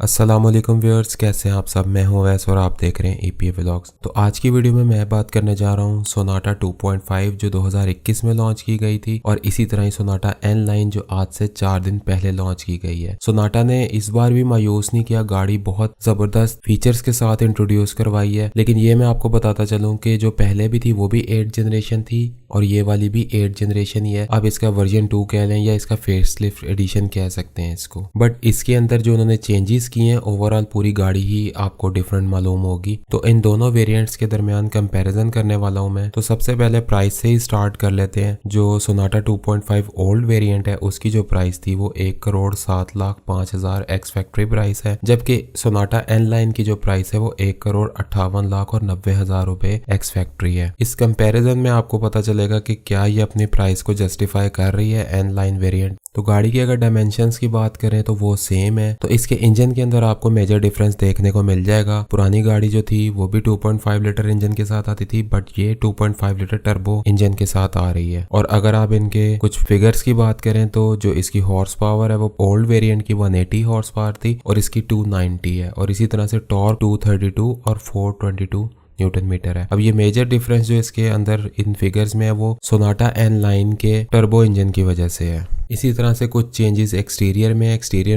अस्सलामुअलैकुम व्यूअर्स, कैसे हैं आप सब। मैं हूं वैस और आप देख रहे हैं EPA व्लॉग्स। तो आज की वीडियो में मैं बात करने जा रहा हूं सोनाटा 2.5 जो 2021 में लॉन्च की गई थी, और इसी तरह ही सोनाटा N लाइन जो आज से 4 दिन पहले लॉन्च की गई है। सोनाटा ने इस बार भी मायूस नहीं किया, गाड़ी बहुत जबरदस्त फीचर्स के साथ इंट्रोड्यूस करवाई है। लेकिन ये मैं आपको बताता चलूँ कि जो पहले भी थी वो भी 8 जनरेशन थी और ये वाली भी 8 जनरेशन ही है। आप इसका वर्जन 2 कह लें या इसका फेसलिफ्ट एडिशन कह सकते हैं इसको। बट इसके अंदर जो उन्होंने चेंजेस की हैं, ओवरऑल पूरी गाड़ी ही आपको डिफरेंट मालूम होगी। तो इन दोनों वेरिएंट्स के दरमियान कंपैरिजन करने वाला हूं मैं। तो सबसे पहले प्राइस से ही स्टार्ट कर लेते हैं। जो सोनाटा 2.5 ओल्ड वेरिएंट है उसकी जो प्राइस थी वो 1,07,05,000 एक्स फैक्ट्री प्राइस है, जबकि सोनाटा N लाइन की जो प्राइस है वो 1,58,90,000 रुपए एक्स फैक्ट्री है। इस कंपैरिजन में आपको पता चलेगा कि क्या ये अपनी प्राइस को जस्टिफाई कर रही है N लाइन वेरिएंट। तो गाड़ी की अगर डायमेंशंस की बात करें तो वो सेम है। तो इसके इंजन के अंदर आपको मेजर डिफरेंस देखने को मिल जाएगा। पुरानी गाड़ी जो थी वो भी 2.5 लीटर इंजन के साथ आती थी, बट ये 2.5 लीटर टर्बो इंजन के साथ आ रही है। और अगर आप इनके कुछ फिगर्स की बात करें तो जो इसकी हॉर्स पावर है वो ओल्ड वेरिएंट की 180 हॉर्स पावर थी और इसकी 290 है। और इसी तरह से टॉर्क 232 और 422 न्यूटन मीटर है। अब ये मेजर डिफरेंस जो इसके अंदर इन फिगर्स में है वो सोनाटा N लाइन के टर्बो इंजन की वजह से है। इसी तरह से कुछ चेंजेस एक्सटीरियर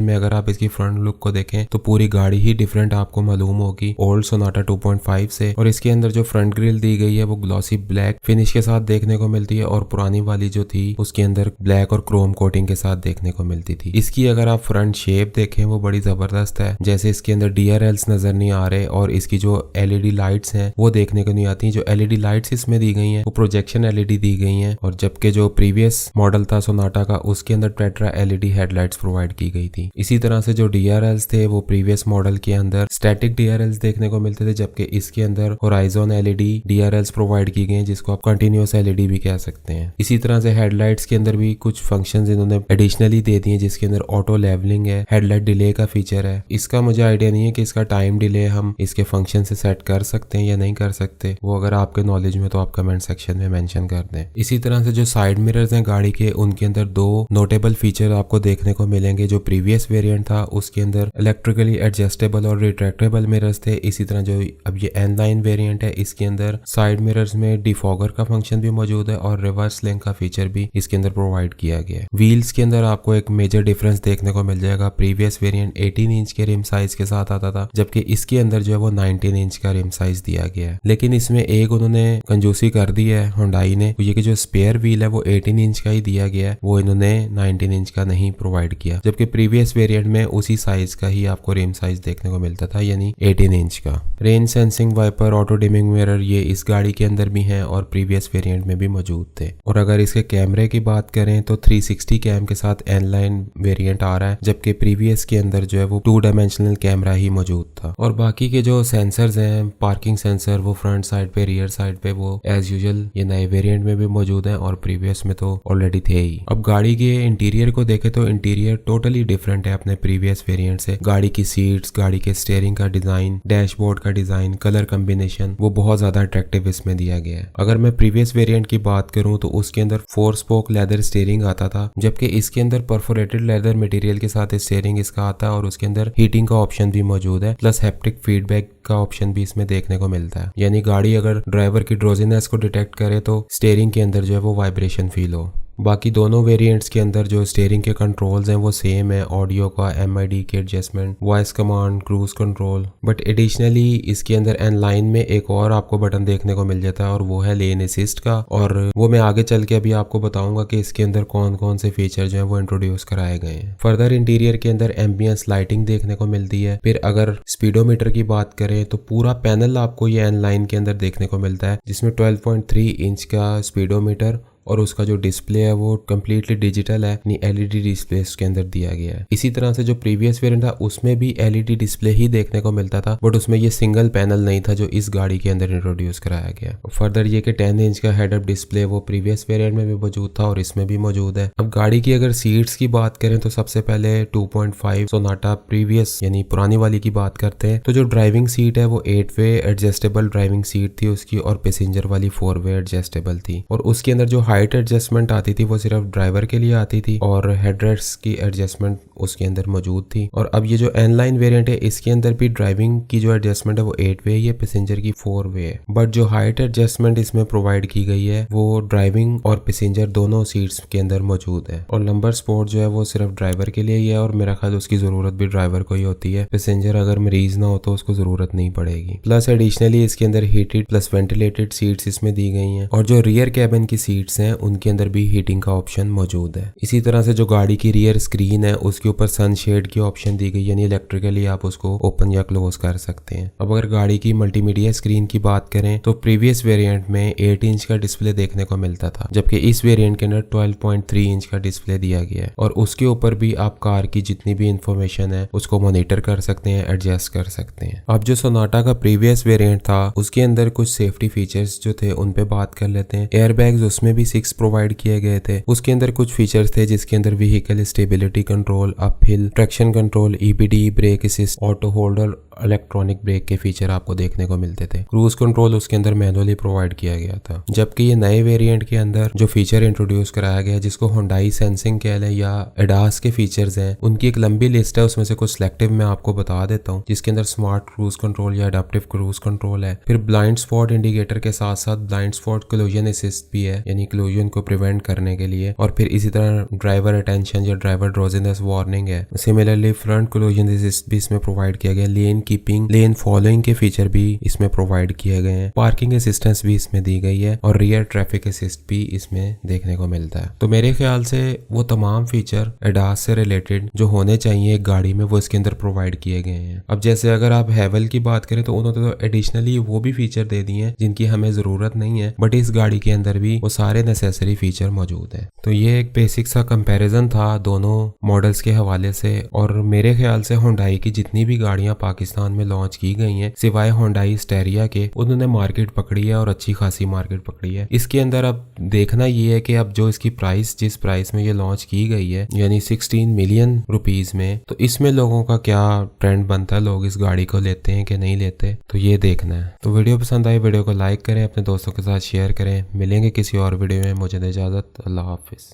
में अगर आप इसकी फ्रंट लुक को देखें तो पूरी गाड़ी ही डिफरेंट आपको मालूम होगी ओल्ड सोनाटा 2.5 से। और इसके अंदर जो फ्रंट ग्रिल दी गई है वो ग्लॉसी ब्लैक फिनिश के साथ देखने को मिलती है, और पुरानी वाली जो थी उसके अंदर ब्लैक और क्रोम कोटिंग के साथ देखने को मिलती थी। इसकी अगर आप फ्रंट शेप देखें वो बड़ी जबरदस्त है, जैसे इसके अंदर DRLs नजर नहीं आ रहे, और इसकी जो LED लाइट्स हैं वो देखने को नहीं आती। जो LED लाइट्स इसमें दी गई हैं वो प्रोजेक्शन LED दी गई हैं, और जबकि जो प्रीवियस मॉडल था सोनाटा का उसके अंदर टेट्रा LED हेडलाइट्स प्रोवाइड की गई थी। इसी तरह से जो DRLs थे वो प्रीवियस मॉडल के अंदर स्टैटिक DRLs देखने को मिलते थे, जबकि इसके अंदर होराइजन LED DRLs प्रोवाइड की गई, जिसको आप कंटिन्यूअस LED भी कह सकते हैं। इसी तरह से हेडलाइट्स के अंदर भी कुछ फंक्शंस इन्होंने एडिशनली दे दिए, जिसके अंदर ऑटो लेवलिंग है, हेडलाइट डिले का फीचर है। इसका मुझे आइडिया नहीं है कि इसका टाइम डिले हम इसके फंक्शन से सेट कर सकते हैं या नहीं कर सकते। वो अगर आपके नॉलेज में तो आप कमेंट सेक्शन में मेंशन कर दें। इसी तरह से जो साइड मिरर्स हैं गाड़ी के, उनके अंदर दो नोटेबल फीचर आपको देखने को मिलेंगे। जो प्रीवियस वेरिएंट था उसके अंदर इलेक्ट्रिकली एडजस्टेबल और रिट्रैक्टेबल मिरर्स थे। इसी तरह जो अब ये N लाइन वेरिएंट है इसके अंदर साइड मिरर्स में डिफॉगर का फंक्शन भी मौजूद है और रिवर्स लिंक का फीचर भी इसके अंदर प्रोवाइड किया गया है। व्हील्स के अंदर आपको एक मेजर डिफरेंस देखने को मिल जाएगा। प्रीवियस वेरिएंट 18 इंच के रिम साइज के साथ आता था, जबकि इसके अंदर जो है वो 19 इंच का रिम साइज दिया गया है। लेकिन इसमें एक उन्होंने कंजूसी कर दी है होंडाई ने, ये कि जो स्पेयर व्हील है वो 18 इंच का ही दिया गया है, वो इन्होंने 19 इंच का नहीं प्रोवाइड किया, जबकि प्रीवियस वेरिएंट में उसी साइज का ही आपको रिम साइज देखने को मिलता था, यानी 18 इंच का। Rain sensing wiper, auto dimming mirror ये इस गाड़ी के अंदर भी हैं और प्रीवियस वेरिएंट में भी मौजूद थे। और अगर इसके कैमरे की बात करें तो 360 कैम के साथ N लाइन वेरिएंट आ रहा है, जबकि प्रीवियस के अंदर जो है वो 2 डायमेंशनल कैमरा ही मौजूद था। और बाकी के जो सेंसर्स हैं, पार्किंग सेंसर वो फ्रंट साइड पे, रियर साइड पे, वो एज यूजुअल ये नए वेरिएंट में भी मौजूद है और प्रीवियस में तो ऑलरेडी थे ही। अब गाड़ी के इंटीरियर को देखें तो इंटीरियर टोटली डिफरेंट है अपने प्रीवियस वेरिएंट से। गाड़ी की सीट्स, गाड़ी के स्टीयरिंग का डिजाइन, डैशबोर्ड का डिजाइन, कलर कॉम्बिनेशन वो बहुत ज्यादा अट्रैक्टिव इसमें दिया गया है। अगर मैं प्रीवियस वेरिएंट की बात करूं तो उसके अंदर 4 स्पोक लेदर स्टीयरिंग आता था, जबकि इसके अंदर परफोरेटेड लेदर मटेरियल के साथ स्टीयरिंग इसका आता है और उसके अंदर हीटिंग का ऑप्शन भी मौजूद है, प्लस हैप्टिक फीडबैक का ऑप्शन भी इसमें देखने को मिलता है। यानी गाड़ी अगर ड्राइवर की ड्रोजीनेस को डिटेक्ट करे तो स्टीयरिंग के अंदर जो है वो वाइब्रेशन फील हो। बाकी दोनों वेरिएंट्स के अंदर जो स्टीयरिंग के कंट्रोल्स हैं वो सेम है, ऑडियो का, MID के adjustment, voice command, cruise control. But additionally इसके अंदर N लाइन में एक और आपको बटन देखने को मिल जाता है और वो है लेन असिस्ट का, और वो मैं आगे चल के अभी आपको बताऊंगा कि इसके अंदर कौन कौन से फीचर जो है वो इंट्रोड्यूस कराए गए हैं। फर्दर इंटीरियर के अंदर एम्बियंस लाइटिंग देखने को मिलती है। फिर अगर स्पीडोमीटर की बात करें तो पूरा पैनल आपको ये N लाइन के अंदर देखने को मिलता है, जिसमें 12.3 इंच का स्पीडोमीटर और उसका जो डिस्प्ले है वो कम्प्लीटली डिजिटल है, यानी LED डिस्प्ले उसके अंदर दिया गया है। इसी तरह से जो प्रीवियस वेरिएंट था उसमें भी LED डिस्प्ले ही देखने को मिलता था, बट उसमें ये सिंगल पैनल नहीं था जो इस गाड़ी के अंदर इंट्रोड्यूस कराया गया। फर्दर ये कि 10 इंच का हेड अप डिस्प्ले वो प्रीवियस वेरिएंट में भी मौजूद था और इसमें भी मौजूद है। अब गाड़ी की अगर सीट्स की बात करें तो सबसे पहले 2.5 सोनाटा प्रीवियस यानी पुरानी वाली की बात करते हैं तो जो ड्राइविंग सीट है वो 8 वे एडजस्टेबल ड्राइविंग सीट थी उसकी, और पैसेंजर वाली 4 वे एडजस्टेबल थी। और उसके अंदर जो हाइट एडजस्टमेंट आती थी वो सिर्फ ड्राइवर के लिए आती थी और हेडरेस्ट की एडजस्टमेंट उसके अंदर मौजूद थी। और अब ये जो एन लाइन वेरिएंट है इसके अंदर भी ड्राइविंग की जो एडजस्टमेंट है वो 8 वे है, पैसेंजर की 4 वे है। बट जो हाइट एडजस्टमेंट इसमें प्रोवाइड की गई है वो ड्राइविंग और पैसेंजर दोनों सीट्स के अंदर मौजूद है। और लंबर स्पोर्ट जो है वो सिर्फ ड्राइवर के लिए ही है और मेरा ख्याल उसकी जरूरत भी ड्राइवर को ही होती है, पैसेंजर अगर मरीज ना हो तो उसको जरूरत नहीं पड़ेगी। प्लस एडिशनली इसके अंदर हीटेड प्लस वेंटिलेटेड सीट्स इसमें दी गई हैं और जो रियर कैबिन की सीट्स हैं उनके अंदर भी हीटिंग का ऑप्शन मौजूद है। इसी तरह से जो गाड़ी की रियर स्क्रीन है उसके ऊपर सनशेड की ऑप्शन दी गई, यानी इलेक्ट्रिकली आप उसको ओपन या क्लोज कर सकते हैं। अब अगर गाड़ी की मल्टीमीडिया स्क्रीन की बात करें तो प्रीवियस वेरिएंट में 8 इंच का डिस्प्ले देखने को मिलता था, जबकि इस वेरिएंट के अंदर 12.3 इंच का डिस्प्ले दिया गया है और उसके ऊपर भी आप कार की जितनी भी इंफॉर्मेशन है उसको मॉनिटर कर सकते हैं, एडजस्ट कर सकते हैं। अब जो सोनाटा का प्रीवियस वेरिएंट था उसके अंदर कुछ सेफ्टी फीचर्स जो थे उन पे बात कर लेते हैं। एयरबैग्स उसमें भी 6 प्रोवाइड किए गए थे। उसके अंदर कुछ फीचर्स थे जिसके अंदर vehicle stability control, uphill traction control, EBD, brake assist, auto holder, electronic brake के फीचर आपको देखने को मिलते थे। क्रूज कंट्रोल उसके अंदर मैनुअली प्रोवाइड किया गया था। जबकि ये नए वेरिएंट के अंदर जो फीचर इंट्रोड्यूस कराया गया जिसको Hyundai सेंसिंग कह लें या ADAS के फीचर्स हैं उनकी एक लंबी लिस्ट है, उसमें से कुछ सिलेक्टिव मैं आपको बता देता हूँ। जिसके अंदर स्मार्ट क्रूज कंट्रोल या अडैप्टिव क्रूज कंट्रोल है, फिर ब्लाइंड स्पॉट इंडिकेटर के साथ साथ ब्लाइंड स्पॉट कोलिजन असिस्ट भी है, यानी कोलिजन को प्रिवेंट करने के लिए, और फिर इसी तरह ड्राइवर अटेंशन या ड्राइवर ड्रोजीनेस वार्निंग है। सिमिलरली फ्रंट कोलिजन असिस्ट भी इसमें प्रोवाइड किया गया। लेन कीपिंग, लेन फॉलोइंग के फीचर भी इसमें प्रोवाइड किए गए हैं। पार्किंग असिस्टेंस भी इसमें दी गई है और रियर ट्रैफिक असिस्ट भी इसमें देखने को मिलता है। तो मेरे ख्याल से वो तमाम फीचर ADAS से रिलेटेड जो होने चाहिए एक गाड़ी में वो इसके अंदर प्रोवाइड किए गए हैं। अब जैसे अगर आप हैवल की बात करें तो उन्होंने तो एडिशनली वो भी फीचर दे दिए हैं जिनकी हमें जरूरत नहीं है, बट इस गाड़ी के अंदर भी वो सारे नेसेसरी फीचर मौजूद है। तो ये एक बेसिक सा कंपैरिजन था दोनों मॉडल्स के हवाले से। और मेरे ख्याल से Hyundai की जितनी भी गाड़ियां पाकिस्तान में लॉन्च की गई हैं सिवाय Hyundai स्टेरिया के, उन्होंने मार्केट पकड़ी है और अच्छी खासी मार्केट पकड़ी है। इसके अंदर अब देखना ये है कि अब जो इसकी प्राइस जिस प्राइस में ये लॉन्च की गई है यानी 16 मिलियन रुपीस में, तो इसमें लोगों का क्या ट्रेंड बनता है, लोग इस गाड़ी को लेते हैं कि नहीं लेते, तो ये देखना है। तो वीडियो पसंद आई वीडियो को लाइक करें, अपने दोस्तों के साथ शेयर करें। मिलेंगे किसी और वीडियो में, मुझे दे इजाजत, अल्लाह हाफिज।